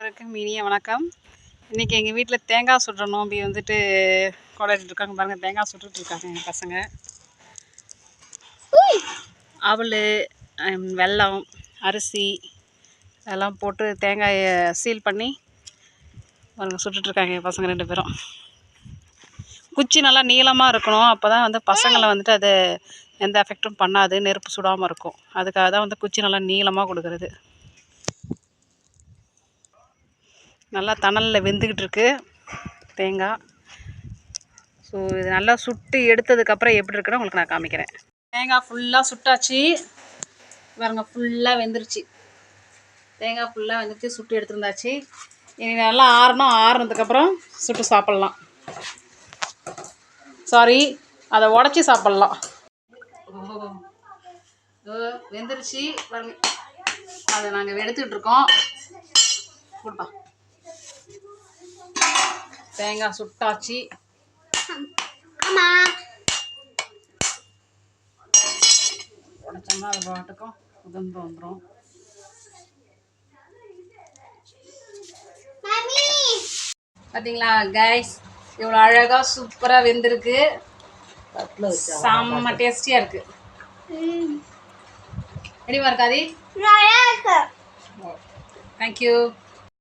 அனைவருக்கும் இனிய வணக்கம். இன்றைக்கி எங்கள் வீட்டில் தேங்காய் சுடுற நோம்பி வந்துட்டு கொண்டாடிட்டு இருக்காங்க. பாருங்கள், தேங்காய் சுட்டுட்டு இருக்காங்க எங்கள் பசங்க. அவல், வெல்லம், அரிசி அதெல்லாம் போட்டு தேங்காயை சீல் பண்ணி பாருங்கள் சுட்டுட்ருக்காங்க என் பசங்க 2 பேரும். குச்சி நல்லா நீளமாக இருக்கணும், அப்போ தான் வந்து பசங்களை வந்துட்டு அது எந்த எஃபெக்டும் பண்ணாது, நெருப்பு சுடாமல் இருக்கும். அதுக்காக தான் வந்து குச்சி நல்லா நீளமாக கொடுக்குறது. நல்லா தணலில் வெந்துக்கிட்டு இருக்கு தேங்காய். ஸோ இது நல்லா சுட்டு எடுத்ததுக்கப்புறம் எப்படி இருக்குன்னு உங்களுக்கு நான் காமிக்கிறேன். தேங்காய் ஃபுல்லாக சுட்டாச்சு பாருங்க, ஃபுல்லாக வெந்துருச்சு. தேங்காய் ஃபுல்லாக வெந்துருச்சு, சுட்டு எடுத்துருந்தாச்சு. இனி நல்லா ஆறுனதுக்கப்புறம் சுட்டு சாப்பிட்லாம். சாரி, அதை உடச்சி சாப்பிட்லாம். வெந்துருச்சு பாருங்க, அதை நாங்கள் எடுத்துக்கிட்டு இருக்கோம். கொடுப்பா, தேங்காய் சுட்டாச்சு. உடச்சோம்னா அது பாட்டுக்கும் உதிர்ந்து வந்துடும். பார்த்தீங்களா கைஸ், இவ்வளோ அழகாக சூப்பராக வெந்திருக்கு. செம்ம டேஸ்டியாக இருக்கு. எப்படிமா இருக்காது? தேங்க்யூ.